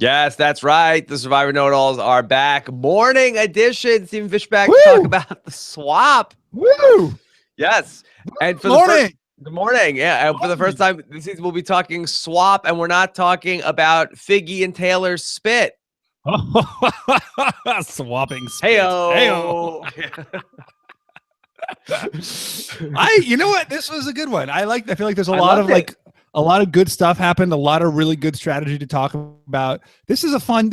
Yes, that's right. The Survivor Know-It-Alls are back. Morning edition. Stephen Fishbach Woo! to talk about the swap. Woo! Yes. And for the Morning. first good morning. Yeah. And for the first time this season, we'll be talking swap, and we're not talking about Figgy and Taylor's spit. Swapping spit. Hey-o. You know what? This was a good one. I feel like there's a lot of good stuff happened. A lot of really good strategy to talk about. This was a fun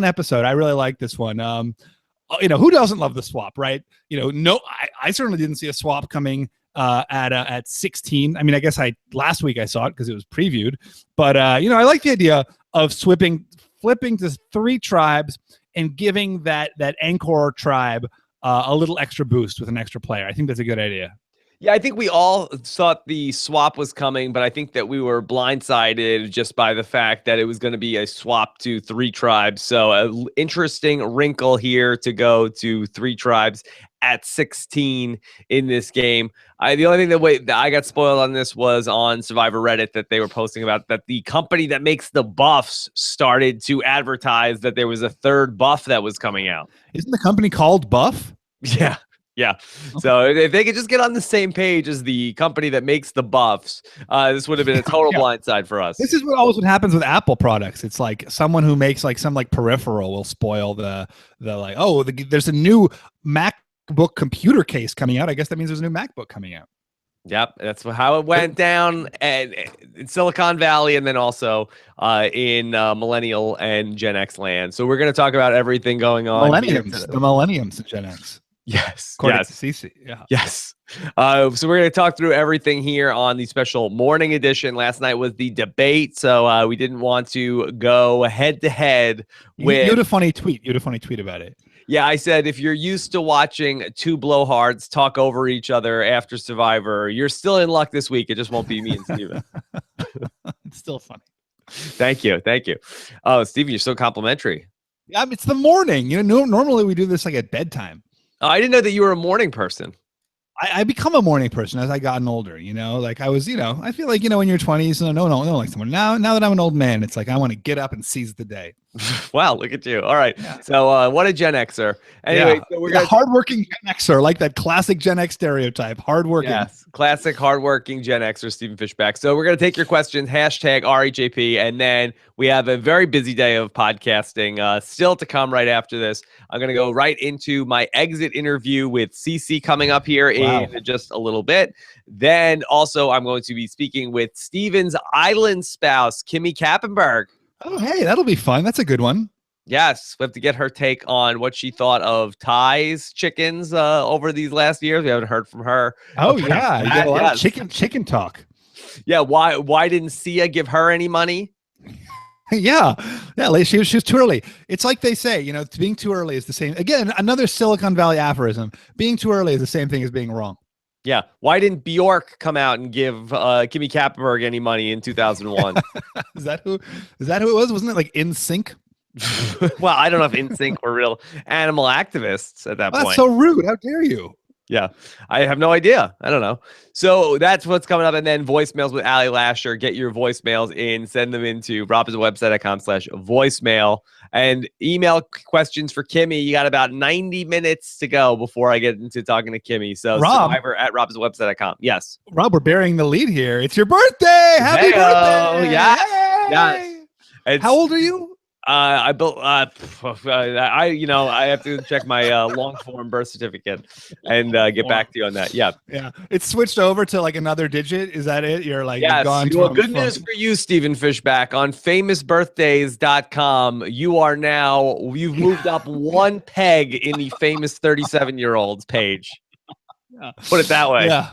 episode. I really like this one. Who doesn't love the swap, right? I certainly didn't see a swap coming at 16. I mean, I guess last week I saw it because it was previewed, but I like the idea of flipping to 3 tribes and giving that anchor tribe a little extra boost with an extra player. I think that's a good idea. Yeah, I think we all thought the swap was coming, but I think that we were blindsided just by the fact that it was going to be a swap to 3 tribes. So an interesting wrinkle here to go to 3 tribes at 16 in this game. The only thing that I got spoiled on this was on Survivor Reddit that they were posting about that the company that makes the buffs started to advertise that there was a 3rd buff that was coming out. Isn't the company called Buff? Yeah. Yeah. So if they could just get on the same page as the company that makes the buffs, this would have been a total blindside for us. This is what happens with Apple products. It's like someone who makes some peripheral will spoil there's a new MacBook computer case coming out. I guess that means there's a new MacBook coming out. Yep, that's how it went down in Silicon Valley, and then also in Millennial and Gen X land. So we're going to talk about everything going on. The Millenniums and Gen X. Yes. According to CC. Yeah. Yes. So we're going to talk through everything here on the special morning edition. Last night was the debate, so we didn't want to go head to head with. You had a funny tweet. About it. Yeah, I said if you're used to watching 2 blowhards talk over each other after Survivor, you're still in luck this week. It just won't be me and Steven. It's still funny. Thank you. Oh, Steven, you're so complimentary. Yeah, it's the morning. Normally we do this at bedtime. Oh, I didn't know that you were a morning person. I become a morning person as I gotten older. I was. I feel like in your 20s. No, like someone. Now that I'm an old man, it's like I want to get up and seize the day. Wow, look at you. All right. Yeah. So what a Gen Xer. Anyway, so we're hardworking Gen Xer, like that classic Gen X stereotype. Hardworking. Yes, classic hardworking Gen Xer, Stephen Fishbach. So we're going to take your questions, hashtag RHAP, and then we have a very busy day of podcasting still to come right after this. I'm going to go right into my exit interview with CC coming up here in just a little bit. Then also I'm going to be speaking with Steven's island spouse, Kimmy Kappenberg. Oh, hey, that'll be fun. That's a good one. Yes, we have to get her take on what she thought of Ty's chickens over these last years. We haven't heard from her. Oh, yeah. You got a lot of chicken talk. Yeah, why didn't Sia give her any money? Yeah, she was too early. It's like they say, being too early is the same. Again, another Silicon Valley aphorism. Being too early is the same thing as being wrong. Yeah. Why didn't Bjork come out and give Kimmy Kappenberg any money in 2001? Is that who it was? Wasn't it like NSYNC? Well, I don't know if NSYNC were real animal activists at that point. That's so rude. How dare you? Yeah, I have no idea. I don't know. So that's what's coming up. And then voicemails with Ali Lasher. Get your voicemails in. Send them into RHAPisawebsite.com/voicemail. And email questions for Kimmy. You got about 90 minutes to go before I get into talking to Kimmy. So Rob, Survivor@RHAPisawebsite.com. Yes. Rob, we're bearing the lead here. It's your birthday. Happy birthday. Yes. How old are you? I have to check my long form birth certificate and get back to you on that. Yeah. It's switched over to another digit. Is that it? You're like, yes. Gone well, good news for you, Stephen Fishbach. On famousbirthdays.com, you've moved up 1 peg in the famous 37-year-olds page. Yeah. Put it that way. Yeah.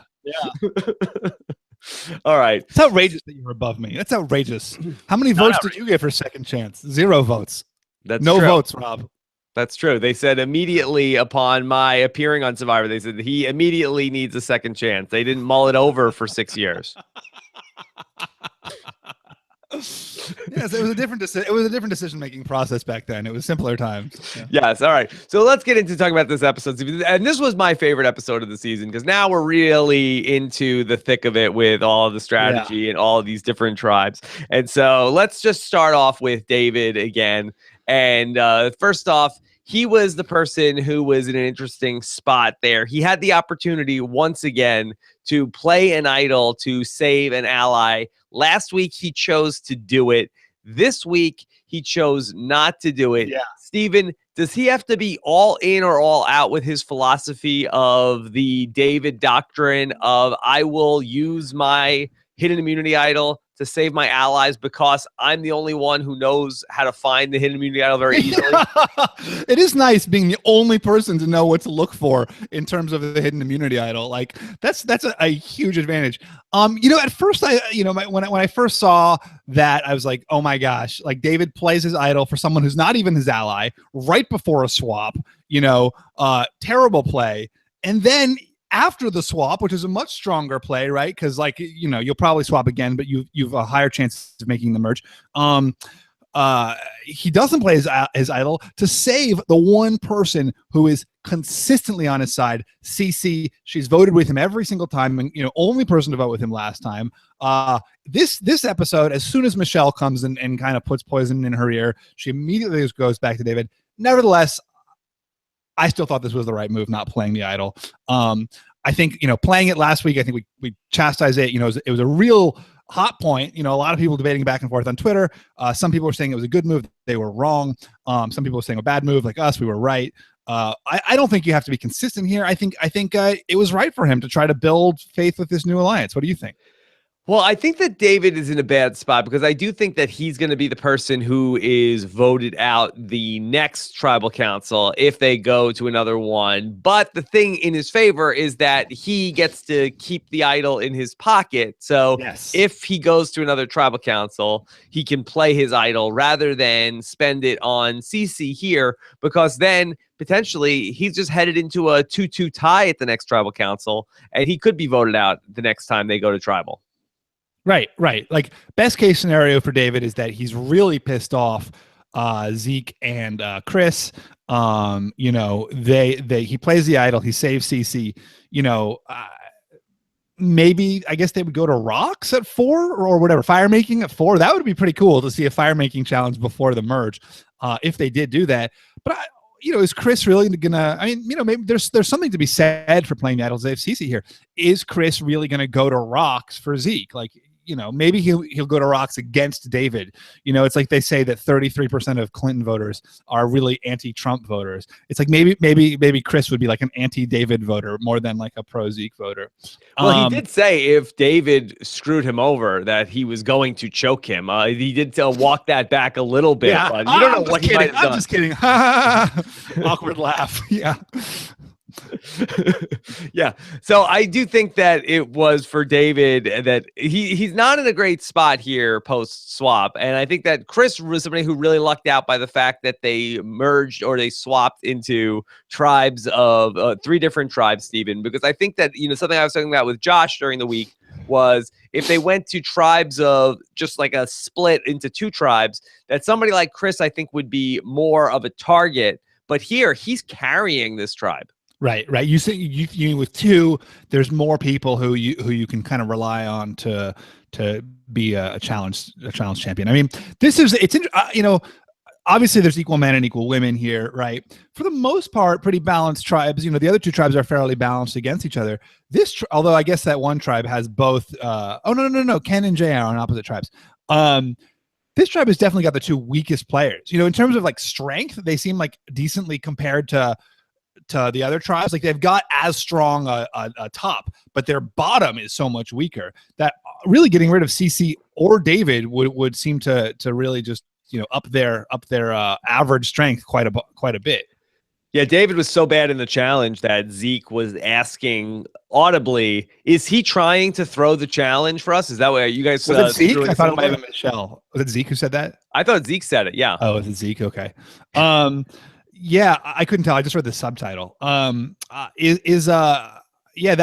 All right. It's outrageous that you're above me. That's outrageous. How many votes did you get for second chance? 0 votes. No votes, Rob. That's true. They said immediately upon my appearing on Survivor, they said he immediately needs a second chance. They didn't mull it over for 6 years. Yes, it was a different decision making process back then. It was simpler times. Yeah. Yes. All right. So let's get into talking about this episode. And this was my favorite episode of the season because now we're really into the thick of it with all of the strategy and all of these different tribes. And so let's just start off with David again. And first off, he was the person who was in an interesting spot there. He had the opportunity once again to play an idol to save an ally. Last week, he chose to do it. This week, he chose not to do it. Yeah. Stephen, does he have to be all in or all out with his philosophy of the David doctrine of I will use my hidden immunity idol to save my allies because I'm the only one who knows how to find the hidden immunity idol very easily? It is nice being the only person to know what to look for in terms of the hidden immunity idol. Like that's a huge advantage. At first when I first saw that, I was like, oh my gosh, like David plays his idol for someone who's not even his ally right before a swap, terrible play. And then after the swap, which is a much stronger play, right? Because you'll probably swap again, but you've a higher chance of making the merge. He doesn't play his idol to save the one person who is consistently on his side. Cece, she's voted with him every single time, and only person to vote with him last time. This episode, as soon as Michelle comes and kind of puts poison in her ear, she immediately goes back to David. Nevertheless, I still thought this was the right move, not playing the idol. I think, playing it last week, I think we chastised it. It was a real hot point. A lot of people debating back and forth on Twitter. Some people were saying it was a good move. They were wrong. Some people were saying a bad move, like us. We were right. I don't think you have to be consistent here. I think it was right for him to try to build faith with this new alliance. What do you think? Well, I think that David is in a bad spot because I do think that he's going to be the person who is voted out the next tribal council if they go to another one. But the thing in his favor is that he gets to keep the idol in his pocket. So if he goes to another tribal council, he can play his idol rather than spend it on CC here, because then potentially he's just headed into a 2-2 tie at the next tribal council, and he could be voted out the next time they go to tribal. Right. Like best case scenario for David is that he's really pissed off Zeke and Chris. He plays the idol, he saves CC. Maybe I guess they would go to rocks at 4 or whatever, fire making at 4. That would be pretty cool to see a fire making challenge before the merge, if they did do that. But is Chris really gonna? Maybe there's something to be said for playing the idols. They have CC here. Is Chris really gonna go to rocks for Zeke? Like, maybe he'll go to rocks against David. It's like they say that 33% of Clinton voters are really anti-Trump voters. It's like maybe Chris would be like an anti-David voter more than like a pro-Zeke voter. Well, he did say if David screwed him over that he was going to choke him. He did walk that back a little bit. Yeah, but you don't know what he might have done. I'm just kidding. Awkward laugh. Yeah. Yeah. So I do think that it was for David that he's not in a great spot here post swap. And I think that Chris was somebody who really lucked out by the fact that they merged or they swapped into tribes of 3 different tribes, Stephen, because I think that, something I was talking about with Josh during the week was if they went to tribes of just like a split into 2 tribes, that somebody like Chris, I think, would be more of a target. But here he's carrying this tribe. Right. You say you with 2, there's more people who you can kind of rely on to be a challenge champion. I mean, obviously there's equal men and equal women here, right? For the most part, pretty balanced tribes. The other 2 tribes are fairly balanced against each other. Although I guess that one tribe has both. No. Ken and Jay are on opposite tribes. This tribe has definitely got the 2 weakest players. In terms of like strength, they seem like decently compared to the other tribes. Like they've got as strong a top, but their bottom is so much weaker that really getting rid of CC or David would seem to really just up their average strength quite a bit. Yeah, David was so bad in the challenge that Zeke was asking audibly, is he trying to throw the challenge for us? Is that what you guys was it Zeke? I thought it might have been Michelle. Was it Zeke who said that? I thought Zeke said it, yeah. Oh, was it Zeke? Okay. Yeah, I couldn't tell. I just read the subtitle. That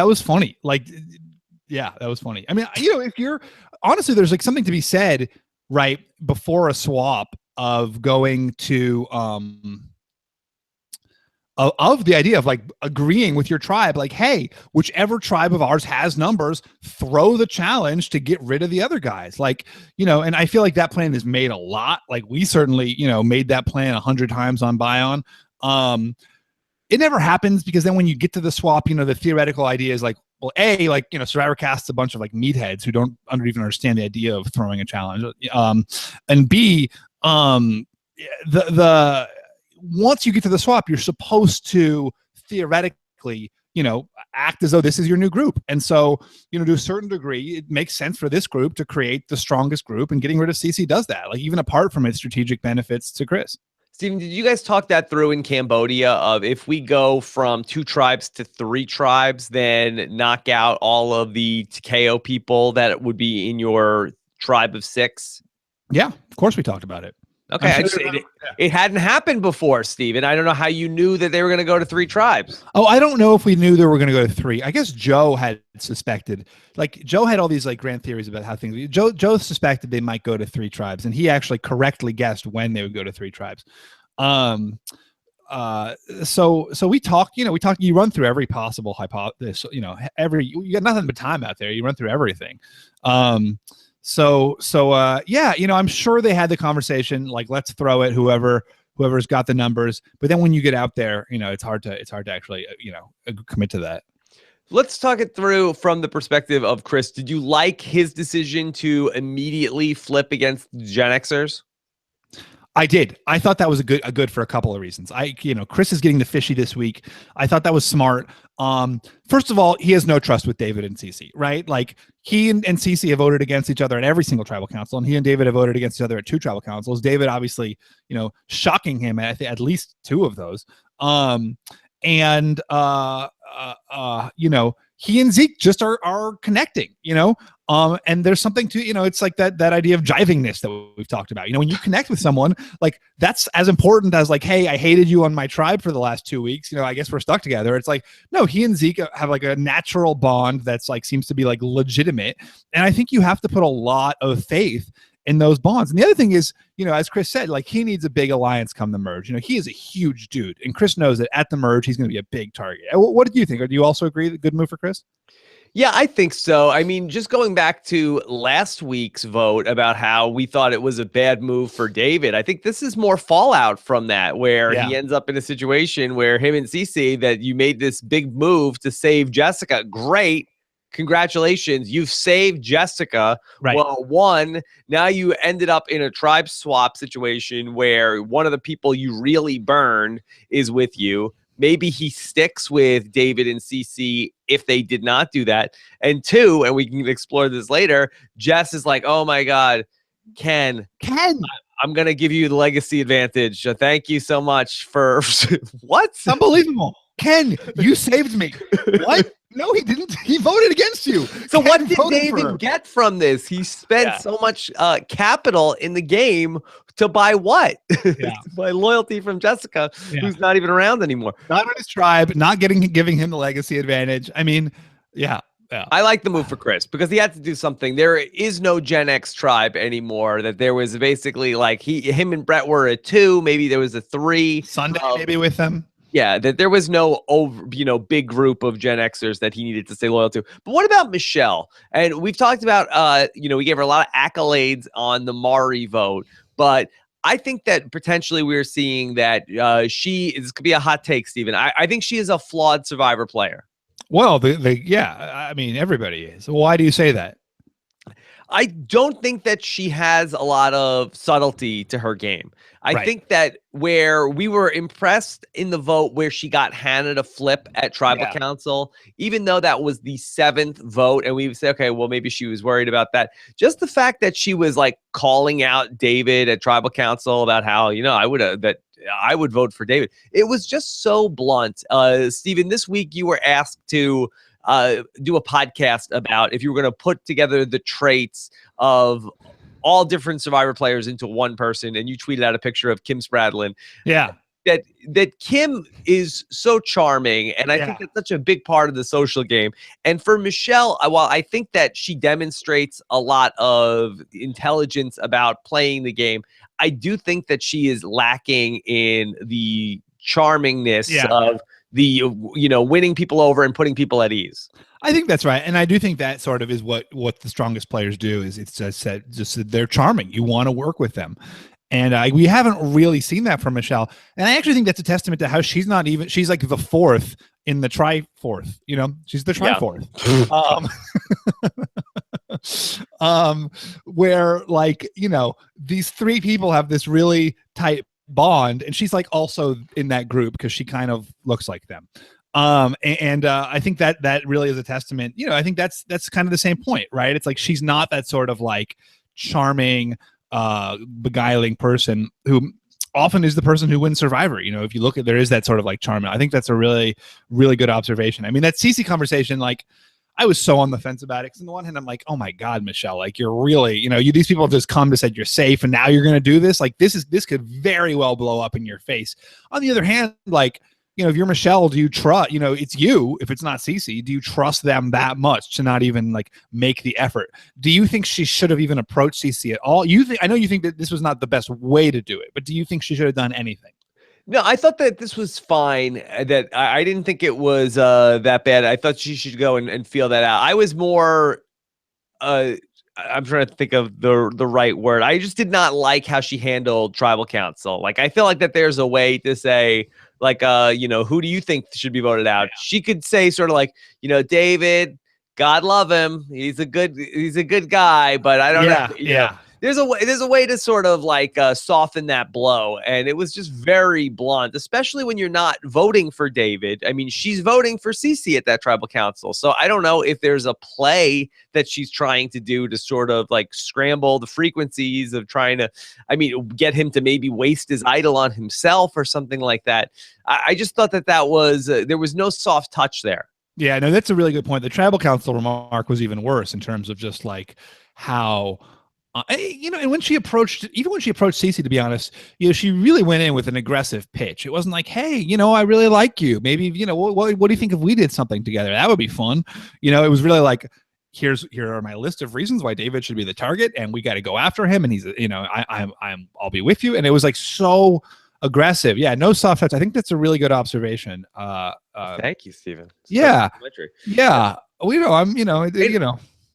was funny. Like, yeah, that was funny. I mean, if you're honestly, there's like something to be said right before a swap of going to of the idea of like agreeing with your tribe, like, hey, whichever tribe of ours has numbers, throw the challenge to get rid of the other guys. Like, you know, and I feel like that plan is made a lot. Like we certainly, you know, made that plan 100 times on Bion. It never happens because then when you get to the swap, you know, the theoretical idea is like, well, A, like, you know, Survivor casts a bunch of like meatheads who don't even understand the idea of throwing a challenge. And B, the once you get to the swap, you're supposed to theoretically, you know, act as though this is your new group. And so, you know, to a certain degree, it makes sense for this group to create the strongest group, and getting rid of CC does that, like even apart from its strategic benefits to Chris. Stephen, did you guys talk that through in Cambodia of if we go from 2 tribes to 3 tribes, then knock out all of the KO people that would be in your tribe of 6? Yeah, of course we talked about it. Okay, it hadn't happened before, Stephen. I don't know how you knew that they were going to go to 3 tribes. Oh, I don't know if we knew they were going to go to 3. I guess Joe had suspected, like Joe had all these like grand theories about how things. Joe suspected they might go to 3 tribes, and he actually correctly guessed when they would go to 3 tribes. So we talk, you know, you run through every possible hypothesis, you know, you got nothing but time out there. You run through everything. Yeah, you know, I'm sure they had the conversation, like, let's throw it, whoever's got the numbers. But then when you get out there, you know, it's hard to actually, you know, commit to that. Let's talk it through from the perspective of Chris. Did you like his decision to immediately flip against Gen Xers? I did. I thought that was a good for a couple of reasons. You know, Chris is getting the fishy this week. I thought that was smart. First of all, he has no trust with David and CC, right? Like he and CC have voted against each other at every single tribal council, and he and David have voted against each other at 2 tribal councils. David, obviously, you know, shocking him at least 2 of those. You know, he and Zeke just are connecting, you know, and there's something to, you know, it's like that idea of jivingness that we've talked about. You know, when you connect with someone, like that's as important as like, hey, I hated you on my tribe for the last 2 weeks. You know, I guess we're stuck together. It's like, no, he and Zeke have like a natural bond that's like seems to be like legitimate. And I think you have to put a lot of faith in those bonds. And the other thing is, you know, as Chris said, like he needs a big alliance come the merge. You know, he is a huge dude, and Chris knows that at the merge he's going to be a big target. What did you think? Or do you also agree that good move for Chris? Yeah, I think so. I mean, just going back to last week's vote about how we thought it was a bad move for David, I think this is more fallout from that, where he ends up in a situation where him and Cece, that you made this big move to save Jessica. Great. Congratulations, you've saved Jessica. Right. Well, 1, now you ended up in a tribe swap situation where one of the people you really burned is with you. Maybe he sticks with David and CC if they did not do that. And 2, and we can explore this later, Jess is like, oh my God, Ken, I'm going to give you the legacy advantage. Thank you so much for what? Unbelievable. Ken, you saved me. What? No, he didn't. He voted against you. So Ken, what did David get from this? He spent so much capital in the game to buy what? Buy loyalty from Jessica, who's not even around anymore. Not in his tribe, not giving him the legacy advantage. I mean, yeah. I like the move for Chris because he had to do something. There is no Gen X tribe anymore. That there was basically like him and Brett were a 2. Maybe there was a 3. Sunday maybe with them. Yeah, that there was no big group of Gen Xers that he needed to stay loyal to. But what about Michelle? And we've talked about, we gave her a lot of accolades on the Mari vote, but I think that potentially we're seeing that this could be a hot take, Stephen. I think she is a flawed Survivor player. Well, I mean, everybody is. Why do you say that? I don't think that she has a lot of subtlety to her game. I think that where we were impressed in the vote where she got Hannah to flip at Tribal Council, even though that was the 7th vote, and we would say, okay, well, maybe she was worried about that. Just the fact that she was like calling out David at Tribal Council about how, you know, I would vote for David. It was just so blunt. Stephen, this week you were asked to do a podcast about if you were going to put together the traits of all different Survivor players into one person, and you tweeted out a picture of Kim Spradlin. Yeah. that Kim is so charming, and I think that's such a big part of the social game. And for Michelle, while I think that she demonstrates a lot of intelligence about playing the game, I do think that she is lacking in the charmingness of the winning people over and putting people at ease. I think that's right, and I do think that sort of is what the strongest players do. Is it's just they're charming. You want to work with them. And we haven't really seen that from Michelle. And I actually think that's a testament to how she's like the fourth in the tri-fourth. She's the tri-fourth. Where these three people have this really tight bond, and she's like also in that group because she kind of looks like them. I think that really is a testament. I think that's kind of the same point, right? It's like she's not that sort of like charming, beguiling person who often is the person who wins Survivor. If you look at, there is that sort of like charm. I think that's a really, really good observation. I mean, that Cece conversation, like I was so on the fence about it. Because on the one hand, I'm like, oh my God, Michelle, like you're really, these people have just come to say you're safe and now you're going to do this. Like this could very well blow up in your face. On the other hand, like, if you're Michelle, do you trust, it's you, if it's not Cece, do you trust them that much to not even like make the effort? Do you think she should have even approached Cece at all? I know you think that this was not the best way to do it, but do you think she should have done anything? No, I thought that this was fine. That I didn't think it was that bad. I thought she should go and feel that out. I was more, I'm trying to think of the right word. I just did not like how she handled tribal council. Like, I feel like that there's a way to say, like, who do you think should be voted out? Yeah. She could say sort of like, David, God love him. He's a good guy, but I don't know. Yeah. There's a way to sort of like soften that blow. And it was just very blunt, especially when you're not voting for David. I mean, she's voting for Cece at that tribal council. So I don't know if there's a play that she's trying to do to sort of like scramble the frequencies of trying to, get him to maybe waste his idol on himself or something like that. I just thought that was, there was no soft touch there. Yeah, no, that's a really good point. The tribal council remark was even worse in terms of just like how, and when she approached Cece, to be honest, she really went in with an aggressive pitch. It wasn't like, hey, I really like you. Maybe, what do you think if we did something together? That would be fun. It was really like, here are my list of reasons why David should be the target, and we got to go after him. And he's, I'll be with you. And it was like so aggressive. Yeah, no soft touch. I think that's a really good observation. Thank you, Stephen. Yeah.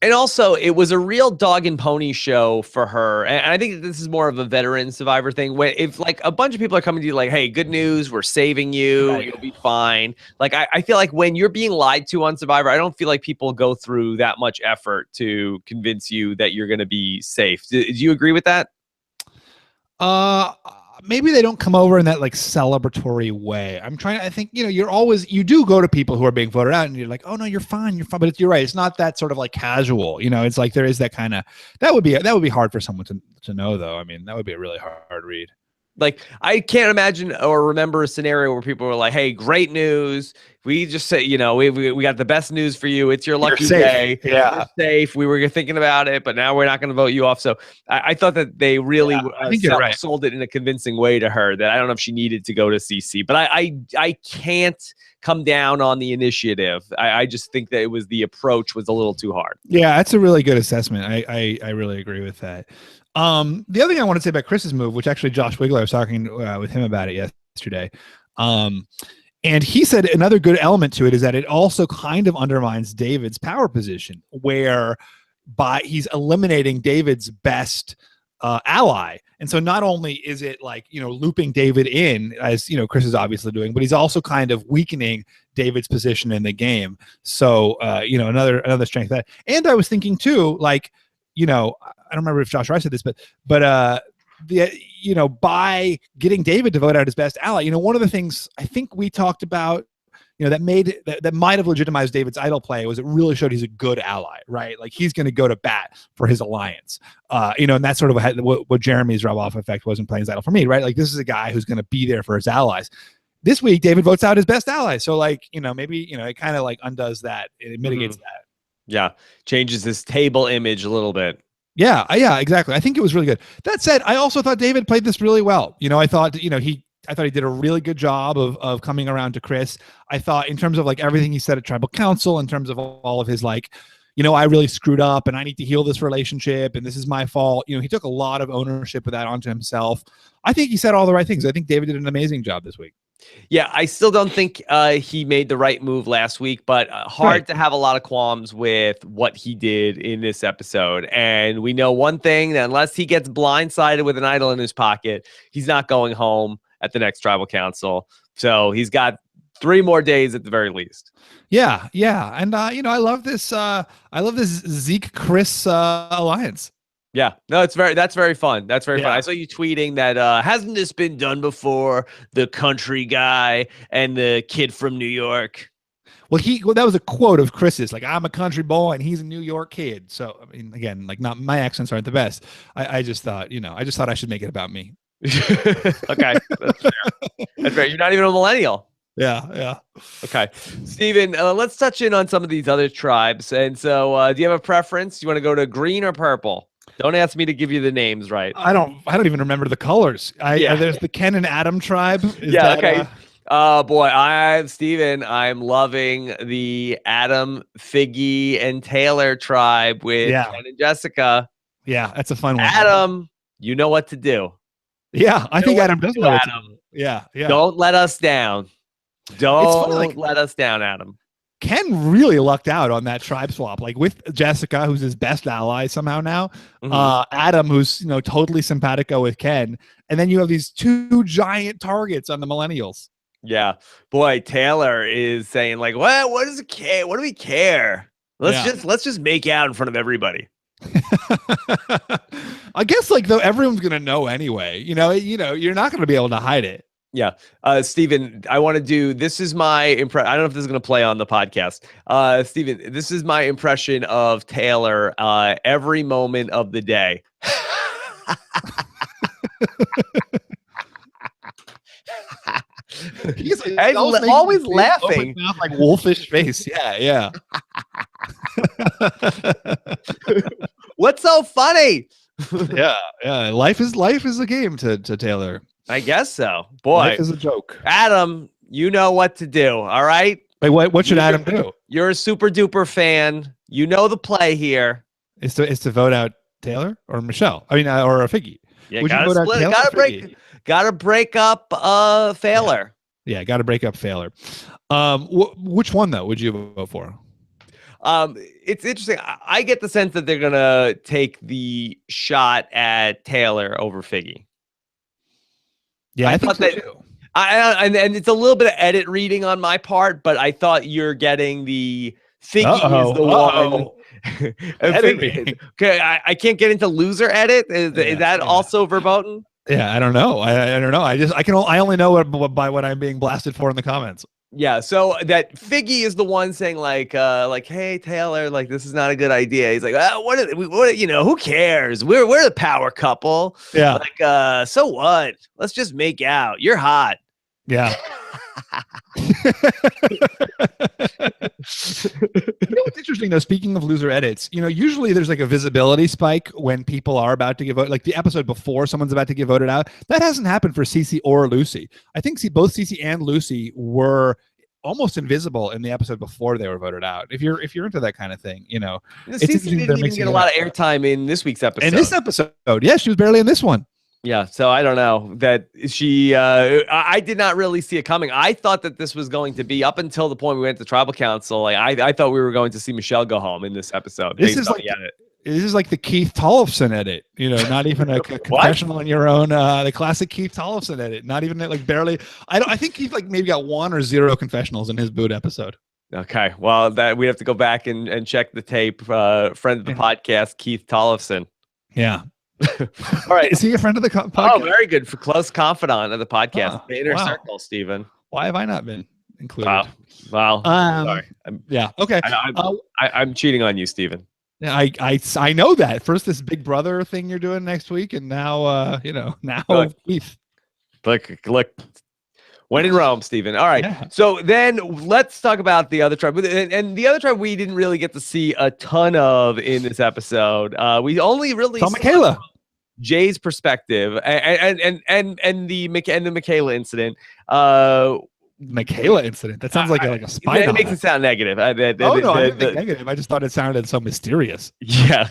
And also, it was a real dog and pony show for her. And I think this is more of a veteran Survivor thing. When if like a bunch of people are coming to you like, hey, good news, we're saving you, right, you'll be fine. Like, I feel like when you're being lied to on Survivor, I don't feel like people go through that much effort to convince you that you're going to be safe. Do you agree with that? Maybe they don't come over in that like celebratory way. I think, you do go to people who are being voted out and you're like, oh no, you're fine. But you're right. It's not that sort of like casual, it's like there is that kind of, that would be hard for someone to know though. I mean, that would be a really hard read. Like, I can't imagine or remember a scenario where people were like, hey, great news. We just say, we got the best news for you. It's your lucky day. Yeah. You're safe. We were thinking about it, but now we're not going to vote you off. So I thought that they really sold it in a convincing way to her that I don't know if she needed to go to CC, but I can't come down on the initiative. I just think that the approach was a little too hard. Yeah, that's a really good assessment. I really agree with that. The other thing I want to say about Chris's move, which actually Josh Wigler, I was talking with him about it yesterday. And he said another good element to it is that it also kind of undermines David's power position, where he's eliminating David's best ally. And so not only is it like, looping David in, as, Chris is obviously doing, but he's also kind of weakening David's position in the game. So, another strength of that. And I was thinking too, like, I don't remember if Josh Rice said this, but by getting David to vote out his best ally, one of the things I think we talked about, that might have legitimized David's idol play was it really showed he's a good ally, right? Like he's going to go to bat for his alliance, and that's sort of what Jeremy's rub-off effect was in playing his idol for me, right? Like this is a guy who's going to be there for his allies. This week, David votes out his best ally. So like, maybe, it kind of like undoes that. It mitigates that. Yeah. Changes his table image a little bit. Yeah, exactly. I think it was really good. That said, I also thought David played this really well. I thought, I thought he did a really good job of coming around to Chris. I thought in terms of like everything he said at Tribal Council, in terms of all of his like, I really screwed up and I need to heal this relationship and this is my fault. He took a lot of ownership of that onto himself. I think he said all the right things. I think David did an amazing job this week. Yeah, I still don't think he made the right move last week, but hard to have a lot of qualms with what he did in this episode. And we know one thing, that unless he gets blindsided with an idol in his pocket, he's not going home at the next Tribal Council. So he's got 3 more days at the very least. Yeah. And, I love this. I love this Zeke Chris alliance. Yeah, no, that's very fun. That's very fun. I saw you tweeting that hasn't this been done before? The country guy and the kid from New York. Well, that was a quote of Chris's. Like, I'm a country boy and he's a New York kid. So, I mean, again, like, not my accents aren't the best. I just thought, I should make it about me. Okay, that's fair. That's fair. You're not even a millennial. Yeah. Okay, Stephen, let's touch in on some of these other tribes. And so, do you have a preference? Do you want to go to green or purple? Don't ask me to give you the names, right? I don't even remember the colors. There's the Ken and Adam tribe. Okay. Boy, Steven, I'm loving the Adam, Figgy, and Taylor tribe with Ken and Jessica. Yeah, that's a fun one. Adam, you know what to do. Yeah, I think Adam does know what to do. Yeah. Don't let us down. Don't let us down, Adam. Ken really lucked out on that tribe swap, like with Jessica, who's his best ally somehow now. Adam, who's totally simpatico with Ken, and then you have these 2 giant targets on the Millennials. Yeah, boy, Taylor is saying like, what does it care? What do we care? Let's just make out in front of everybody. I guess though everyone's gonna know anyway. You're not gonna be able to hide it. Yeah. Stephen, I want to do, this is my impression. I don't know if this is going to play on the podcast. Stephen, this is my impression of Taylor every moment of the day. He's always laughing. Mouth, like wolfish face. Yeah. What's so funny? Yeah. Life is a game to Taylor. I guess so. Boy, life is a joke. Adam, you know what to do. All right. Wait, what should Adam do? You're a super duper fan. You know the play here. Is to vote out Taylor or Michelle. I mean, or Figgy. Yeah, gotta break up Failer. Yeah, gotta break up Failer. Which one though would you vote for? It's interesting. I get the sense that they're gonna take the shot at Taylor over Figgy. Yeah, I think so too. And it's a little bit of edit reading on my part, but I thought you're getting the Figgy is the one. Okay, I can't get into loser edit. Is that also verboten? Yeah, I don't know. I don't know. I only know by what I'm being blasted for in the comments. Yeah, so that Figgy is the one saying like, hey Taylor, like this is not a good idea. He's like, what who cares? We're the power couple. Yeah. Like, so what? Let's just make out. You're hot. Yeah. What's interesting though, speaking of loser edits, usually there's like a visibility spike when people are about to get voted, like the episode before someone's about to get voted out. That hasn't happened for Cece or Lucy. I think both Cece and Lucy were almost invisible in the episode before they were voted out. If you're into that kind of thing, Cece didn't even get a lot of airtime in this week's episode. In this episode, yeah, she was barely in this one. Yeah, so I don't know that she. I did not really see it coming. I thought that this was going to be up until the point we went to Tribal Council. Like I thought we were going to see Michelle go home in this episode. This is like the Keith Tollefson edit. Not even a confessional in your own. The classic Keith Tollefson edit. Not even like barely. I think Keith like maybe got 1 or 0 confessionals in his boot episode. Okay, well that we have to go back and check the tape. Friend of the podcast, Keith Tollefson. Yeah. All right. Is he a friend of the podcast? Oh, very good. For close confidant of the podcast. The inner circle, Stephen. Why have I not been included? Wow. Sorry. Yeah. Okay. I'm cheating on you, Stephen. Yeah, I know that. First this Big Brother thing you're doing next week, and now Keith. Look. When in Rome, Stephen. All right. Yeah. So then let's talk about the other tribe. And the other tribe we didn't really get to see a ton of in this episode. We only really saw Michaela. Jay's perspective and the Michaela incident. Michaela incident. That sounds like a spy novel. It makes it sound negative. I didn't think negative. I just thought it sounded so mysterious. Yeah.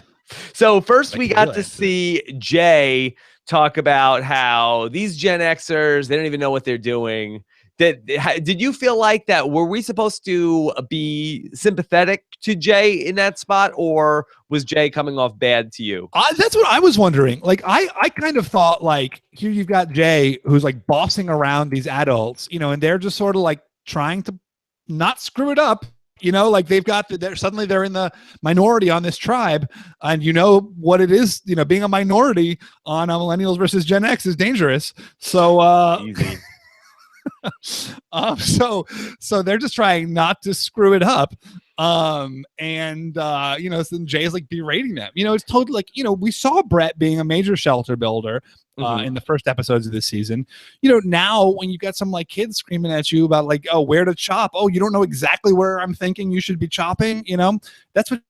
So first we got to see Jay talk about how these Gen Xers, they don't even know what they're doing. Did you feel like that? Were we supposed to be sympathetic to Jay in that spot, or was Jay coming off bad to you? That's what I was wondering. Like, I kind of thought, like, here you've got Jay who's like bossing around these adults, and they're just sort of like trying to not screw it up. Like they've got suddenly they're in the minority on this tribe, and what it is. Being a minority on Millennials versus Gen X is dangerous. So easy. So they're just trying not to screw it up. So then Jay's like berating them. It's totally like, we saw Brett being a major shelter builder in the first episodes of this season. Now when you got some like kids screaming at you about like, oh, where to chop. Oh, you don't know exactly where I'm thinking you should be chopping. That's what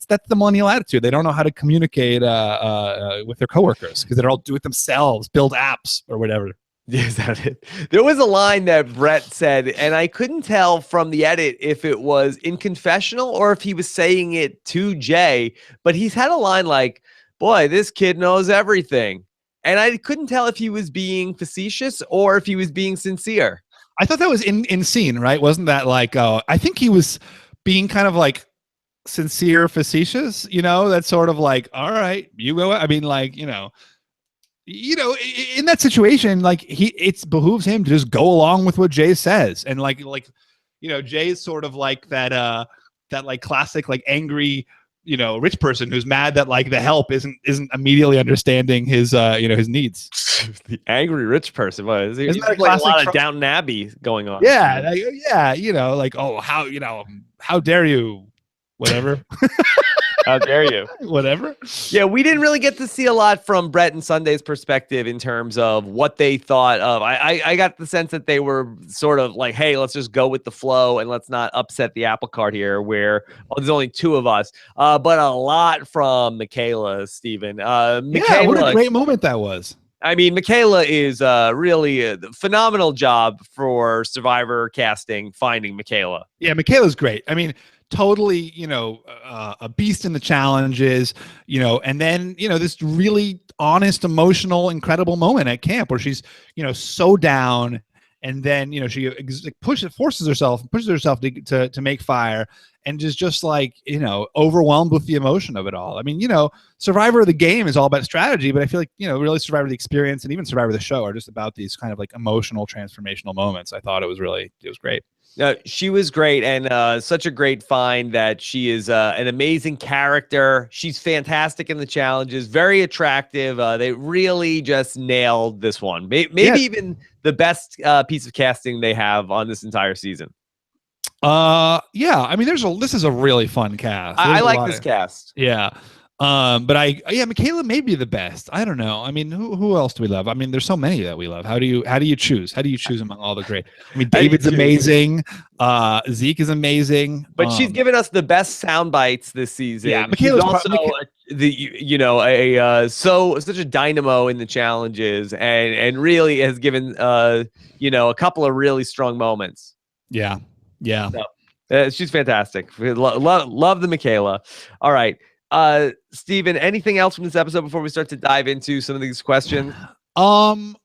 that's the millennial attitude. They don't know how to communicate with their coworkers because they're all do it themselves, build apps or whatever. Is that it? There was a line that Brett said, and I couldn't tell from the edit if it was in confessional or if he was saying it to Jay, but he's had a line like, boy, this kid knows everything. And I couldn't tell if he was being facetious or if he was being sincere. I thought that was in scene, right? Wasn't that like, I think he was being kind of like sincere, facetious, that's sort of like, all right, you go. I mean, like, in that situation, like it behooves him to just go along with what Jay says. And like, Jay is sort of like that like classic, like angry, rich person who's mad that like the help isn't immediately understanding his, his needs. The angry rich person. What is that like a lot of Downton Abbey going on? Yeah. Like, oh, how dare you, whatever. How dare you? Whatever. Yeah, we didn't really get to see a lot from Brett and Sunday's perspective in terms of what they thought of. I got the sense that they were sort of like, hey, let's just go with the flow and let's not upset the apple cart here where there's only two of us. But a lot from Michaela, Stephen. Michaela, what a great moment that was. I mean, Michaela is really a phenomenal job for Survivor casting, finding Michaela. Yeah, Michaela's great. I mean, totally, a beast in the challenges, and then, this really honest, emotional, incredible moment at camp where she's, so down. And then, she forces herself to make fire and just like, overwhelmed with the emotion of it all. I mean, Survivor the game is all about strategy, but I feel like, really Survivor the experience and even Survivor the show are just about these kind of like emotional, transformational moments. I thought it was great. She was great, and such a great find that she is an amazing character. She's fantastic in the challenges, very attractive. They really just nailed this one. Maybe even the best piece of casting they have on this entire season. I mean, this is a really fun cast. I like this cast. Yeah. But Michaela may be the best. I don't know. I mean, who else do we love? I mean, there's so many that we love. How do you choose? How do you choose among all the great? I mean, David's amazing. Zeke is amazing. But she's given us the best sound bites this season. Yeah, Michaela's also such a dynamo in the challenges and really has given a couple of really strong moments. Yeah. She's fantastic. Love the Michaela. All right. Stephen, anything else from this episode before we start to dive into some of these questions? I want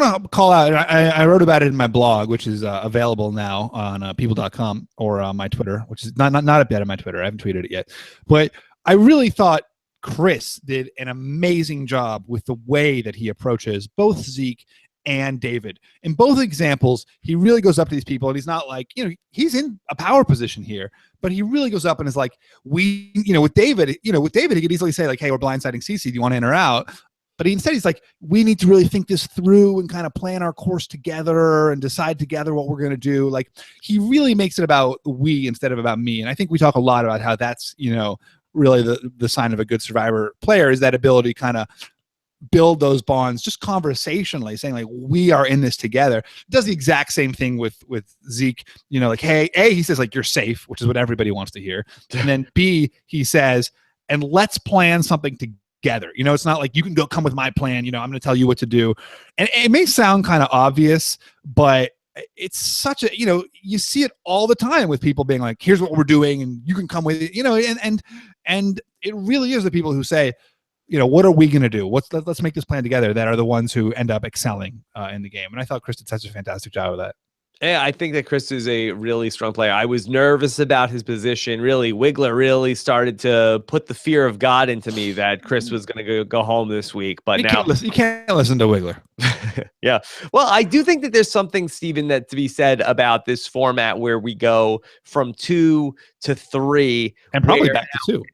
to call out. I wrote about it in my blog, which is available now on people.com or my Twitter, which is not up yet on my Twitter. I haven't tweeted it yet, but I really thought Chris did an amazing job with the way that he approaches both Zeke and David. In both examples, he really goes up to these people and he's not like, he's in a power position here, but he really goes up and is like, with David, he could easily say like, hey, we're blindsiding Cece. Do you want in or out? But instead he's like, we need to really think this through and kind of plan our course together and decide together what we're going to do. Like he really makes it about we instead of about me. And I think we talk a lot about how that's, really the sign of a good Survivor player is that ability to kind of build those bonds just conversationally, saying like we are in this together. Does the exact same thing with Zeke, like, hey, A, he says like you're safe, which is what everybody wants to hear, and then B, he says, and let's plan something together. You know, it's not like you can go come with my plan. You know, I'm going to tell you what to do. And it may sound kind of obvious, but it's such a, you know, you see it all the time with people being like, here's what we're doing and you can come with it, you know, and it really is the people who say, you know, what are we going to do? Let's make this plan together, that are the ones who end up excelling in the game. And I thought Chris did such a fantastic job of that. Yeah, I think that Chris is a really strong player. I was nervous about his position. Really, Wiggler really started to put the fear of God into me that Chris was going to go home this week. But now you can't listen to Wiggler. Yeah. Well, I do think that there's something, Stephen, that to be said about this format where we go from 2 to 3. And probably back to 2.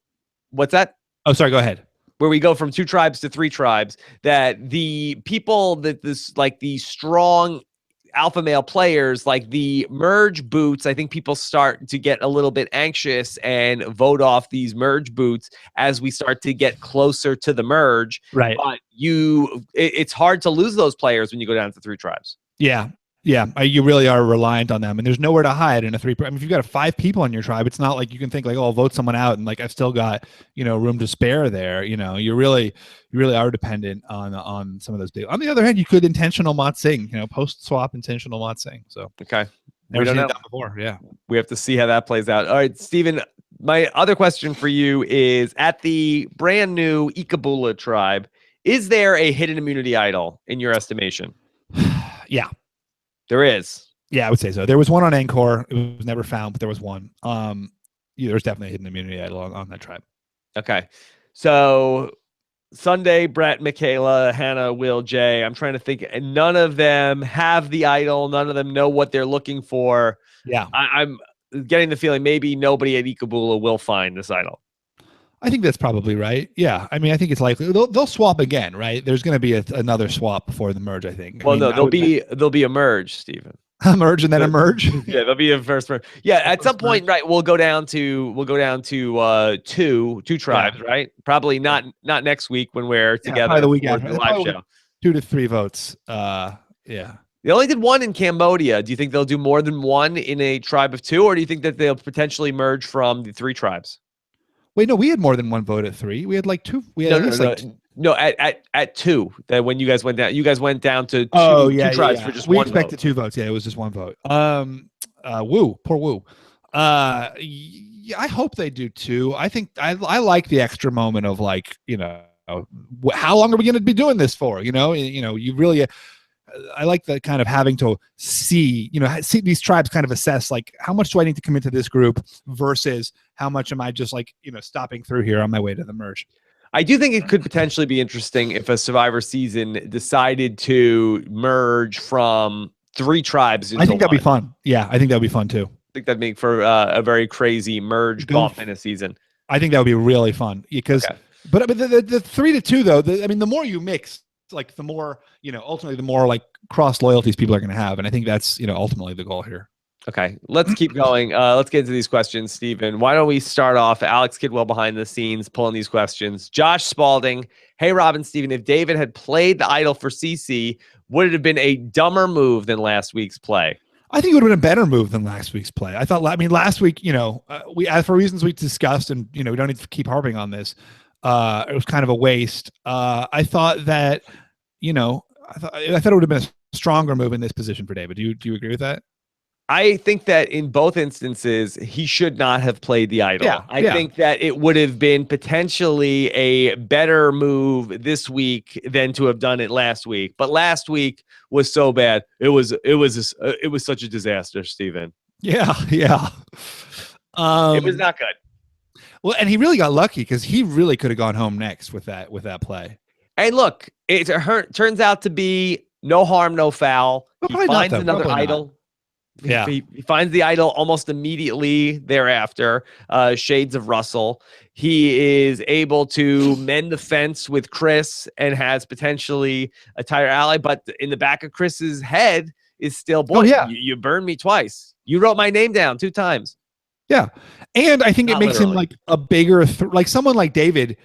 What's that? Oh, sorry. Go ahead. Where we go from 2 tribes to 3 tribes, that the people that like the strong alpha male players, like the merge boots, I think people start to get a little bit anxious and vote off these merge boots as we start to get closer to the merge. Right. But it's hard to lose those players when you go down to 3 tribes. Yeah. Yeah, you really are reliant on them, and there's nowhere to hide in a 3. I mean, if you've got 5 people in your tribe, it's not like you can think like, oh, I'll vote someone out, and like I've still got, you know, room to spare there. You know, you really are dependent on some of those people. On the other hand, you could intentional mot sing, you know, post swap intentional mot sing. So okay, never seen it done before. Yeah, we have to see how that plays out. All right, Stephen, my other question for you is: at the brand new Ikabula tribe, is there a hidden immunity idol in your estimation? Yeah. There is. Yeah, I would say so. There was one on Angkor. It was never found, but there was one. Yeah, there's definitely a hidden immunity idol on that tribe. Okay. So Sunday, Brett, Michaela, Hannah, Will, Jay. I'm trying to think. And none of them have the idol. None of them know what they're looking for. Yeah. I'm getting the feeling maybe nobody at Ikabula will find this idol. I think that's probably right. Yeah. I mean, I think it's likely they'll swap again, right? There's going to be another swap before the merge, I think. Well, no, there'll be a merge, Stephen. A merge and then a merge. Yeah, there'll be a first merge. Yeah, at some point, right? We'll go down to two tribes, right? Probably not next week when we're together. The week after the live show. 2 to 3 votes. Yeah. They only did 1 in Cambodia. Do you think they'll do more than 1 in a tribe of 2, or do you think that they'll potentially merge from the 3 tribes? Wait, no, we had more than 1 vote at 3. We had like 2. We had no, at 2. That when you guys went down to 2, two tribes for just 1 vote. We expected 2 votes. Yeah, it was just 1 vote. Poor Woo. Yeah, I hope they do 2. I think I like the extra moment of like, you know, how long are we going to be doing this for? You know, you really. I like the kind of having to see these tribes kind of assess like how much do I need to commit to this group versus how much am I just like, you know, stopping through here on my way to the merge. I do think it could potentially be interesting if a Survivor season decided to merge from 3 tribes. I think that'd be fun. Yeah, I think that'd be fun too. I think that'd make for a very crazy merge bump in a season. I think that would be really fun because, but the 3 to 2 though, I mean, the more you mix, like the more, you know, ultimately the more like cross loyalties people are going to have. And I think that's, you know, ultimately the goal here. Okay, let's keep going. Let's get into these questions, Stephen. Why don't we start off? Alex Kidwell behind the scenes pulling these questions. Josh Spalding. Hey, Robin, Stephen, if David had played the idol for CC, would it have been a dumber move than last week's play? I think it would have been a better move than last week's play. I mean, last week, you know, for reasons we discussed, and, you know, we don't need to keep harping on this. It was kind of a waste. I thought that, you know, I thought it would have been a stronger move in this position for David. Do you agree with that? I think that in both instances, he should not have played the idol. Yeah, I think that it would have been potentially a better move this week than to have done it last week. But last week was so bad. It was such a disaster, Stephen. Yeah. It was not good. Well, and he really got lucky because he really could have gone home next with that play. And look, it turns out to be no harm, no foul. He finds another idol. Yeah, he finds the idol almost immediately thereafter. Shades of Russell. He is able to mend the fence with Chris and has potentially a tighter ally. But in the back of Chris's head is still, boy, you burned me twice. You wrote my name down 2 times. Yeah, and I think it makes him like a bigger, like someone like David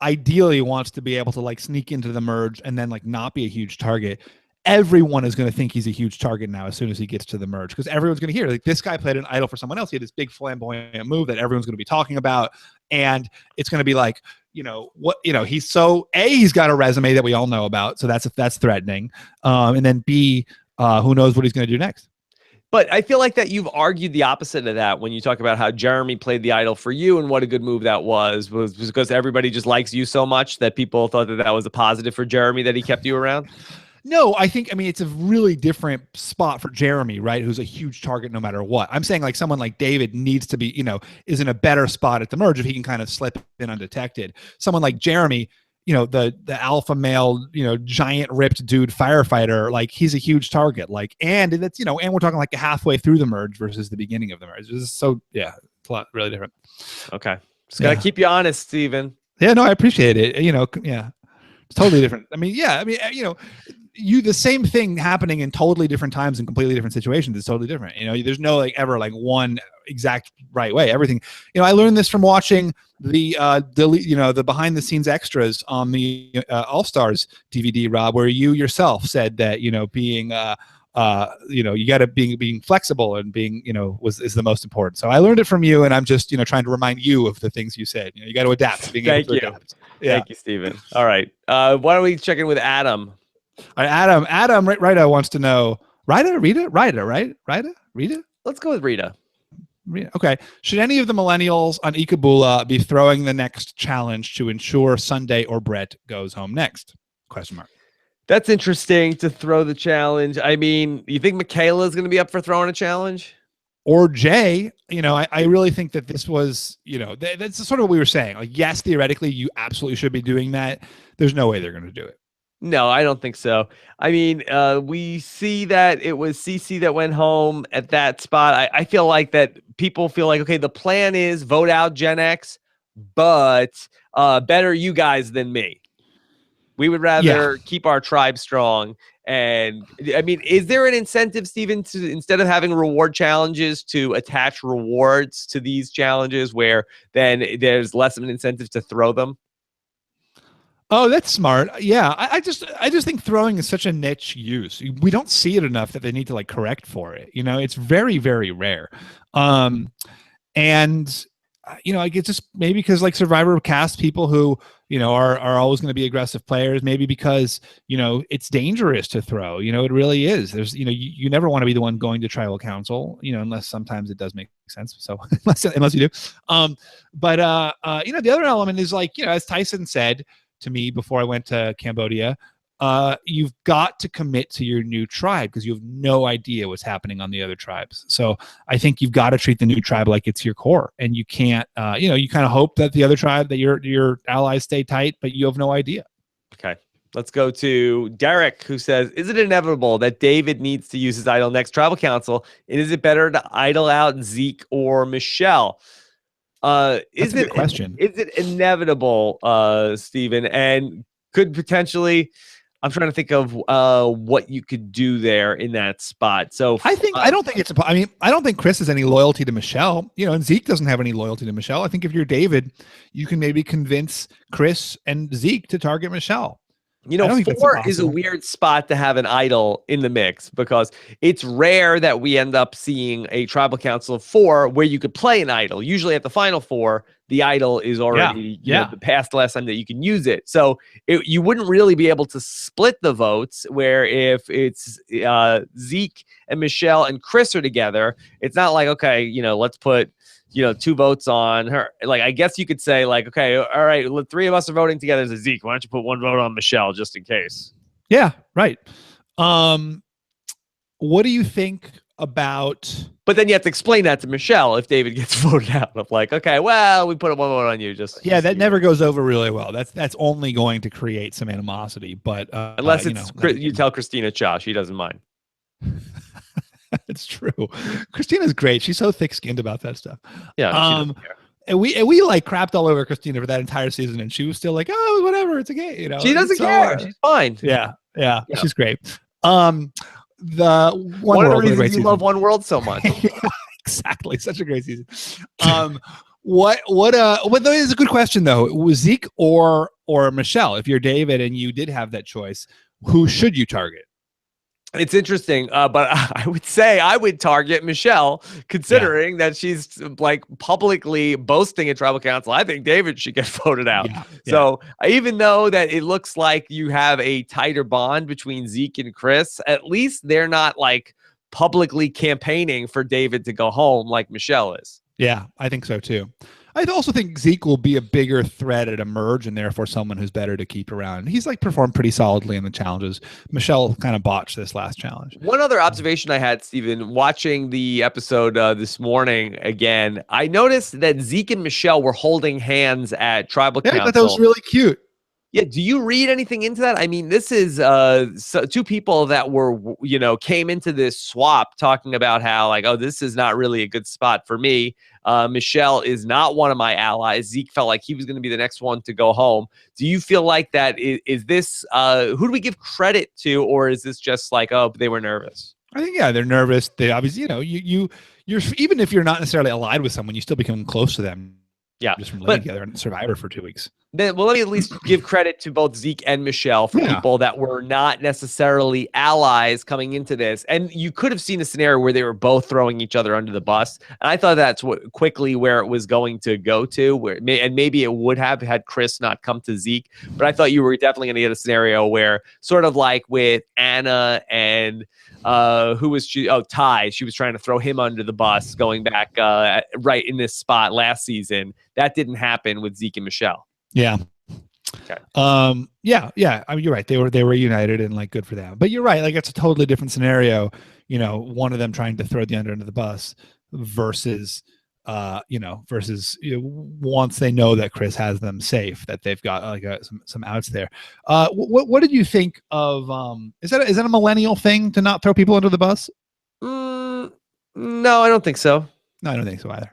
ideally wants to be able to like sneak into the merge and then like not be a huge target. Everyone is going to think he's a huge target now as soon as he gets to the merge because everyone's going to hear like this guy played an idol for someone else. He had this big flamboyant move that everyone's going to be talking about, and it's going to be like, he's got a resume that we all know about, so that's threatening. And then B, who knows what he's going to do next? But I feel like that you've argued the opposite of that when you talk about how Jeremy played the idol for you and what a good move that was because everybody just likes you so much that people thought that was a positive for Jeremy that he kept you around. No, I mean, it's a really different spot for Jeremy, right? Who's a huge target no matter what. I'm saying like someone like David needs to be, is in a better spot at the merge if he can kind of slip in undetected. Someone like Jeremy, the alpha male, giant ripped dude firefighter, like he's a huge target. Like, and that's, and we're talking like halfway through the merge versus the beginning of the merge. So yeah, it's a lot really different. Okay. Just gotta keep you honest, Stephen. Yeah, no, I appreciate it. Yeah. It's totally different. I mean, the same thing happening in totally different times and completely different situations is totally different. There's no ever one exact right way. Everything, I learned this from watching the behind the scenes extras on the All-Stars DVD, Rob, where you yourself said that, being, you got to being flexible and being, is the most important. So I learned it from you, and I'm just, trying to remind you of the things you said. You got to adapt. Thank you. Yeah. Thank you, Stephen. All right. Why don't we check in with Adam? All right, Adam Rita wants to know. Rita, right? Rita? Let's go with Rita. Okay. Should any of the millennials on Ikabula be throwing the next challenge to ensure Sunday or Brett goes home next? ? That's interesting to throw the challenge. I mean, you think Michaela is going to be up for throwing a challenge? Or Jay, I really think that this was, that's sort of what we were saying. Like, yes, theoretically, you absolutely should be doing that. There's no way they're going to do it. No, I don't think so. I mean, we see that it was CC that went home at that spot. I feel like that people feel like, okay, the plan is vote out Gen X, but better you guys than me. We would rather keep our tribe strong. And I mean, is there an incentive, Stephen, to instead of having reward challenges to attach rewards to these challenges where then there's less of an incentive to throw them? Oh, that's smart. Yeah, I just think throwing is such a niche use. We don't see it enough that they need to correct for it. It's very, very rare. And I get just maybe because Survivor casts people who are always going to be aggressive players. Maybe because it's dangerous to throw. It really is. There's you never want to be the one going to tribal council. Unless sometimes it does make sense. So unless you do. But the other element is as Tyson said to me before I went to Cambodia, you've got to commit to your new tribe because you have no idea what's happening on the other tribes. So I think you've got to treat the new tribe like it's your core, and you can't, you kind of hope that the other tribe, that your allies stay tight, but you have no idea. Okay. Let's go to Derek, who says, is it inevitable that David needs to use his idol next tribal council? And is it better to idol out Zeke or Michelle? That's a good question. Is it inevitable, Stephen? And could potentially, I'm trying to think of what you could do there in that spot. So I don't think Chris has any loyalty to Michelle, and Zeke doesn't have any loyalty to Michelle. I think if you're David, you can maybe convince Chris and Zeke to target Michelle. 4 is a weird spot to have an idol in the mix because it's rare that we end up seeing a tribal council of 4 where you could play an idol. Usually at the final 4, the idol is already the past last time that you can use it. So you wouldn't really be able to split the votes where if it's Zeke and Michelle and Chris are together, it's not like, okay, let's put 2 votes on her. I guess you could say okay, all right, 3 of us are voting together as a Zeke. Why don't you put 1 vote on Michelle just in case? Yeah, right. What do you think about? But then you have to explain that to Michelle if David gets voted out. Of okay, well, we put 1 vote on you. That never goes over really well. That's only going to create some animosity. But unless you tell Christina Cha, she doesn't mind. It's true. Christina's great. She's so thick-skinned about that stuff. Yeah. She doesn't care. And we crapped all over Christina for that entire season, and she was still oh, whatever, it's okay. She doesn't care. She's fine. Yeah, she's great. One of the reasons you love One World so much. Exactly, such a great season. What is a good question though. Was Zeke or Michelle? If you're David and you did have that choice, who should you target? It's interesting, but I would say I would target Michelle, considering that she's like publicly boasting at tribal council. I think David should get voted out. Yeah, So even though that it looks like you have a tighter bond between Zeke and Chris, at least they're not like publicly campaigning for David to go home like Michelle is. Yeah, I think so too. I also think Zeke will be a bigger threat at Emerge, and therefore someone who's better to keep around. He's like performed pretty solidly in the challenges. Michelle kind of botched this last challenge. One other observation I had, Stephen, watching the episode this morning again, I noticed that Zeke and Michelle were holding hands at tribal council. I thought that was really cute. Yeah. Do you read anything into that? I mean, this is two people that were, came into this swap talking about how like, oh, this is not really a good spot for me. Michelle is not one of my allies. Zeke felt like he was going to be the next one to go home. Do you feel like that? Is this, who do we give credit to? Or is this just like, oh, they were nervous? I think, yeah, they're nervous. They obviously, you're even if you're not necessarily allied with someone, you still become close to them. Yeah. Just from living together in Survivor for 2 weeks. Then, well, let me at least give credit to both Zeke and Michelle for people that were not necessarily allies coming into this. And you could have seen a scenario where they were both throwing each other under the bus. And I thought that's quickly where it was going to go to, and maybe it would have had Chris not come to Zeke. But I thought you were definitely going to get a scenario where sort of like with Anna and who was she? Oh, Ty. She was trying to throw him under the bus going back right in this spot last season. That didn't happen with Zeke and Michelle. Yeah. Okay. Yeah. I mean, you're right. They were united and like good for them. But you're right. Like it's a totally different scenario. One of them trying to throw the under the bus versus once they know that Chris has them safe, that they've got like some outs there. What did you think of? Is that a millennial thing to not throw people under the bus? No, I don't think so. No, I don't think so either.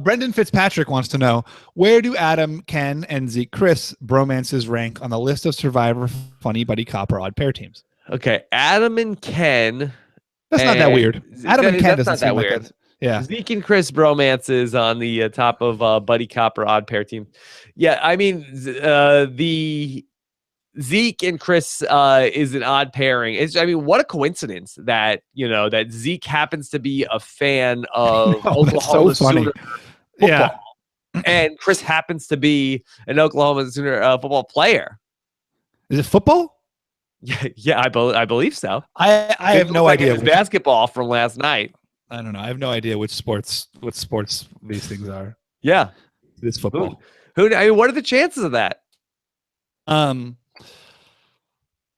Brendan Fitzpatrick wants to know, where do Adam, Ken, and Zeke Chris bromances rank on the list of Survivor funny buddy cop or odd pair teams? Okay, Adam and Ken. That's not that weird. Adam and Ken doesn't seem weird. Like that. Yeah. Zeke and Chris bromances on the top of buddy cop or odd pair team. Yeah, I mean, the Zeke and Chris is an odd pairing. What a coincidence that that Zeke happens to be a fan of Oklahoma Sooner football, yeah, and Chris happens to be an Oklahoma Sooner football player. Is it football? Yeah, I believe so. I have no idea. It was basketball from last night. I don't know. I have no idea what sports these things are. Yeah, it's football. What are the chances of that?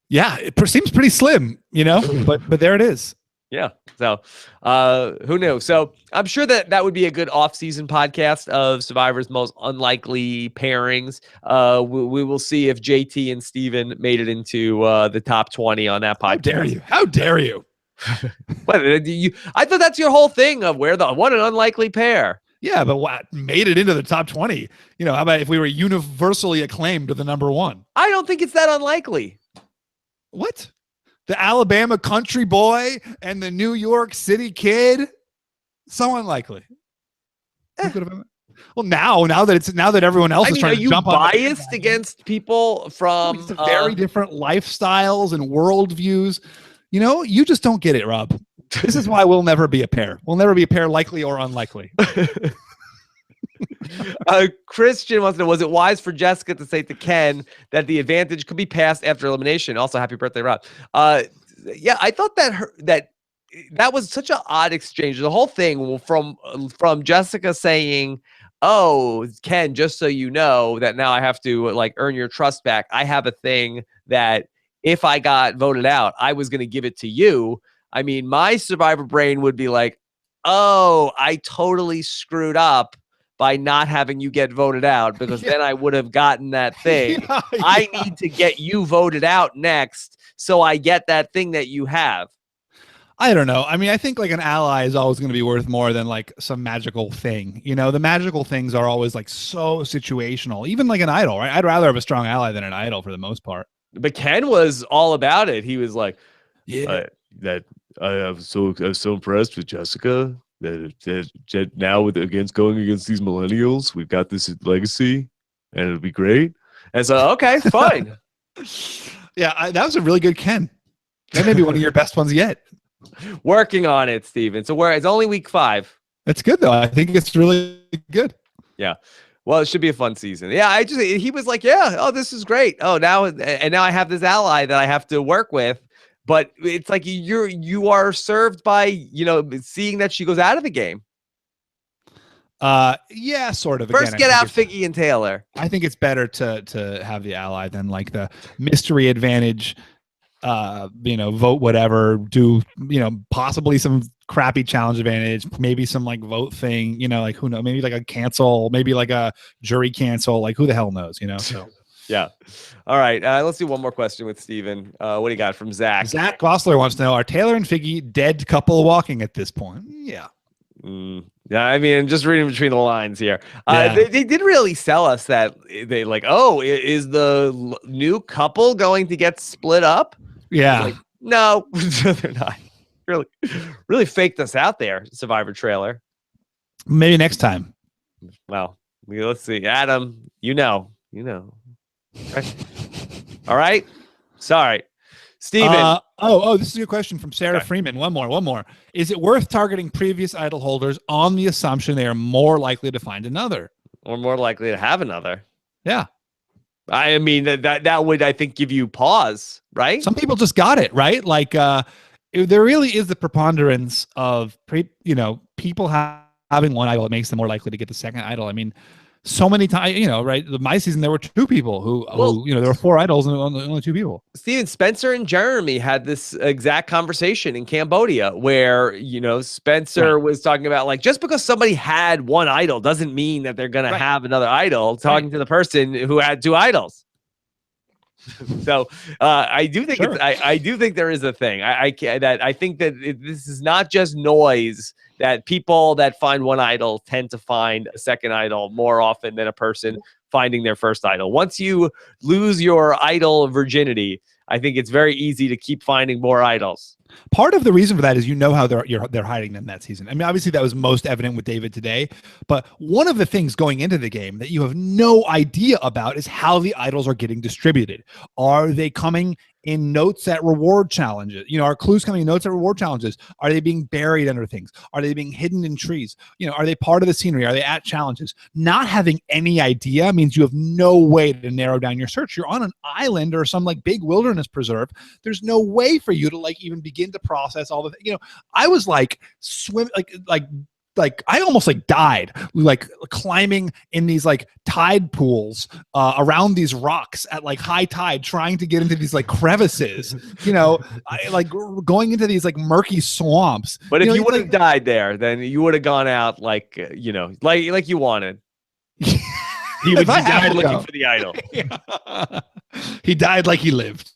Yeah, it seems pretty slim, but there it is. Yeah. So, who knew? So I'm sure that would be a good off-season podcast of Survivor's most unlikely pairings. We will see if JT and Steven made it into the top 20 on that podcast. How dare you? I thought that's your whole thing of what an unlikely pair. Yeah, but what made it into the top 20? How about if we were universally acclaimed to the number one? I don't think it's that unlikely. What? The Alabama country boy and the New York City kid? So unlikely. Well, now that everyone else is trying to jump on. Are you biased against people from very different lifestyles and worldviews? You just don't get it, Rob. This is why we'll never be a pair. We'll never be a pair, likely or unlikely. Christian wants to know, was it wise for Jessica to say to Ken that the advantage could be passed after elimination? Also, happy birthday, Rob. Yeah, I thought that was such an odd exchange. The whole thing from Jessica saying, "Oh, Ken, just so you know that now I have to like earn your trust back. I have a thing that if I got voted out, I was going to give it to you." I mean, my Survivor brain would be like, "Oh, I totally screwed up by not having you get voted out, because then I would have gotten that thing. I need to get you voted out next, so I get that thing that you have." I don't know. I mean, I think like an ally is always going to be worth more than like some magical thing. The magical things are always like so situational, even like an idol, right? I'd rather have a strong ally than an idol for the most part. But Ken was all about it. He was like, yeah, I was so impressed with Jessica that now going against these millennials, we've got this legacy and it'll be great. And so, okay, fine. Yeah, that was a really good Ken. That may be one of your best ones yet. Working on it, Stephen. So it's only week 5. That's good though. I think it's really good. Yeah. Well, it should be a fun season. Yeah, he was like, yeah, oh, this is great. Oh, now I have this ally that I have to work with. But it's like you are served by, seeing that she goes out of the game. Yeah, sort of. First, get out Figgy and Taylor. I think it's better to have the ally than like the mystery advantage. Vote whatever. Do possibly some crappy challenge advantage. Maybe some like vote thing. Like who knows? Maybe like a cancel. Maybe like a jury cancel. Like who the hell knows? So. Yeah. All right. Let's do one more question with Steven. What do you got from Zach? Zach Gosler wants to know: are Taylor and Figgy dead couple walking at this point? Yeah. Yeah, I mean, just reading between the lines here. They did really sell us that they like, oh, is the new couple going to get split up? Yeah. Like, no, they're not. Really faked us out there, Survivor trailer. Maybe next time. Well, let's see. Adam, you know. Right. All right. Sorry. Steven. This is a good question from Sarah Freeman. One more. Is it worth targeting previous idol holders on the assumption they are more likely to find another? Or more likely to have another? Yeah. I mean, that would, I think, give you pause, right? Some people just got it, right? Like, there really is the preponderance of, people having one idol that makes them more likely to get the second idol. I mean, so many times, right? My season, there were 2 people who there were 4 idols and only 2 people. Steven, Spencer and Jeremy had this exact conversation in Cambodia where, Spencer was talking about like, just because somebody had 1 idol doesn't mean that they're going to have another idol, talking to the person who had 2 idols. So I do think I do think there is a thing. I think that this is not just noise, that people that find 1 idol tend to find a second idol more often than a person finding their first idol. Once you lose your idol virginity, I think it's very easy to keep finding more idols. Part of the reason for that is how they're hiding them that season. I mean, obviously that was most evident with David today, but one of the things going into the game that you have no idea about is how the idols are getting distributed. Are they coming in notes at reward challenges? Are clues coming in notes at reward challenges? Are they being buried under things? Are they being hidden in trees? Are they part of the scenery? Are they at challenges? Not having any idea means you have no way to narrow down your search. You're on an island or some like big wilderness preserve. There's no way for you to like even begin to process all the I was like I almost like died like climbing in these like tide pools around these rocks at like high tide, trying to get into these like crevices, like going into these like murky swamps. But if you would have died there, then you would have gone out like like you wanted. He died looking for the idol. He died like he lived.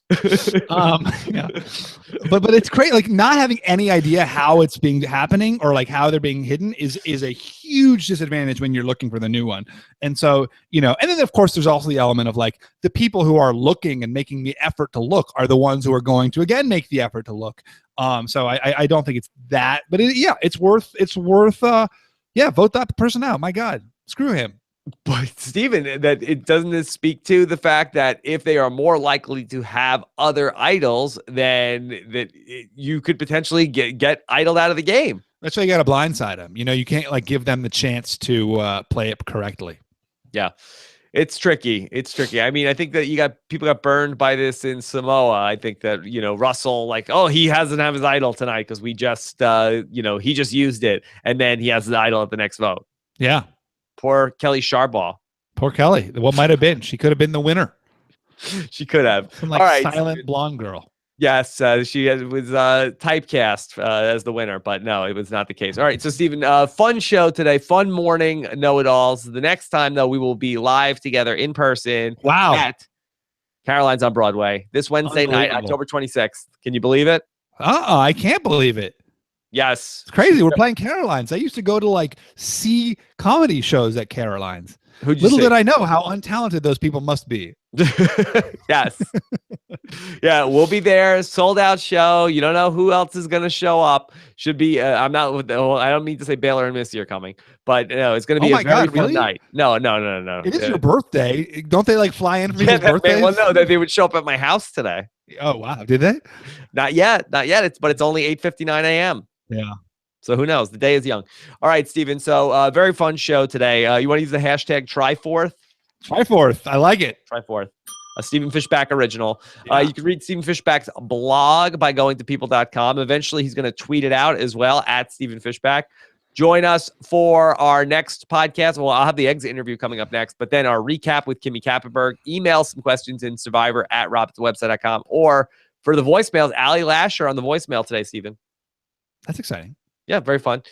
But it's great. Like not having any idea how it's happening or like how they're being hidden is a huge disadvantage when you're looking for the new one. And so, and then of course there's also the element of like the people who are looking and making the effort to look are the ones who are going to again make the effort to look. So I don't think it's that, but it's worth vote that person out. My God, screw him. But Steven, that it doesn't speak to the fact that if they are more likely to have other idols, then that you could potentially get idled out of the game. That's why you got to blindside them. You can't like give them the chance to play it correctly. Yeah, it's tricky. I mean, I think that people got burned by this in Samoa. I think that Russell like, oh, he hasn't have his idol tonight because we just he just used it, and then he has the idol at the next vote. Yeah. Poor Kelly Sharbaugh. Poor Kelly. What might have been? She could have been the winner. She could have. Some like all right. Silent blonde girl. Yes, she was typecast as the winner, but no, it was not the case. All right, so Stephen, fun show today, fun morning, know-it-alls. The next time, though, we will be live together in person. Wow. At Caroline's on Broadway this Wednesday night, October 26th. Can you believe it? I can't believe it. Yes. It's crazy. We're playing Caroline's. I used to go to like see comedy shows at Caroline's. Little did I know how untalented those people must be. Yes. Yeah, we'll be there. Sold out show. You don't know who else is going to show up. Should be. I'm not. I don't mean to say Baylor and Missy are coming, but it's going to be a very fun night. No. It is your birthday. Don't they like fly in for your birthday? Well, no, they would show up at my house today. Oh wow, did they? Not yet. But it's only 8:59 a.m. Yeah. So who knows? The day is young. All right, Stephen. So very fun show today. You want to use the hashtag Tryforth? Tryforth. I like it. Tryforth. A Stephen Fishbach original. Yeah. You can read Stephen Fishbach's blog by going to people.com. Eventually, he's going to tweet it out as well at Stephen Fishbach. Join us for our next podcast. Well, I'll have the exit interview coming up next, but then our recap with Kimmy Kappenberg. Email some questions in survivor@robswebsite.com. Or for the voicemails, Allie Lasher on the voicemail today, Stephen. That's exciting. Yeah, very fun.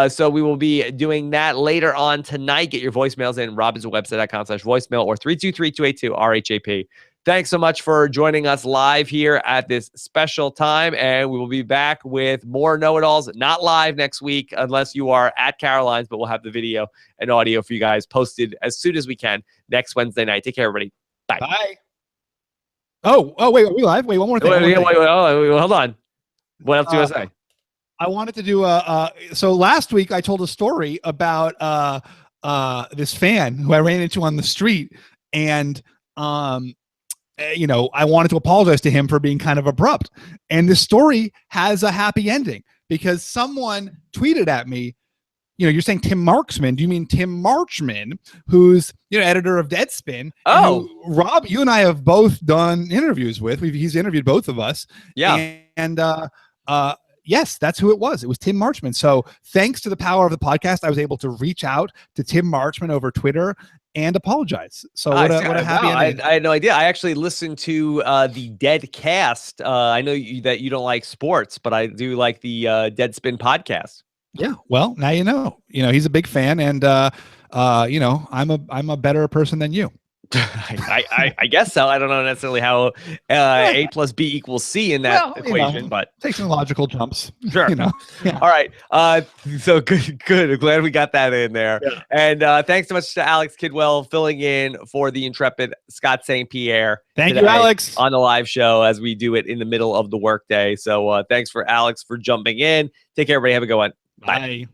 So we will be doing that later on tonight. Get your voicemails in robinsonwebsite.com/voicemail or 323-282-RHAP. Thanks so much for joining us live here at this special time. And we will be back with more know-it-alls, not live next week unless you are at Caroline's, but we'll have the video and audio for you guys posted as soon as we can next Wednesday night. Take care, everybody. Bye. Bye. Oh, wait, are we live? Wait, one more thing. Wait, hold on. What else do you want to say? I wanted to do so last week I told a story about this fan who I ran into on the street, and I wanted to apologize to him for being kind of abrupt. And this story has a happy ending because someone tweeted at me, you're saying Tim Marksman. Do you mean Tim Marchman, who's editor of Deadspin? Oh, Rob, you and I have both done interviews with. He's interviewed both of us. Yeah, and yes, that's who it was. It was Tim Marchman. So thanks to the power of the podcast, I was able to reach out to Tim Marchman over Twitter and apologize. So what a happy ending. I had no idea. I actually listened to the Dead Cast. I know that you don't like sports, but I do like the Deadspin podcast. Yeah. Well, now you know. He's a big fan, and I'm a better person than you. I guess so. I don't know necessarily how A plus B equals C in that equation, but take some logical jumps. Sure. Yeah. All right. So good. I'm glad we got that in there. Yeah. And thanks so much to Alex Kidwell filling in for the intrepid Scott St. Pierre. Thank you, Alex, on the live show as we do it in the middle of the workday. So thanks for Alex for jumping in. Take care, everybody. Have a good one. Bye.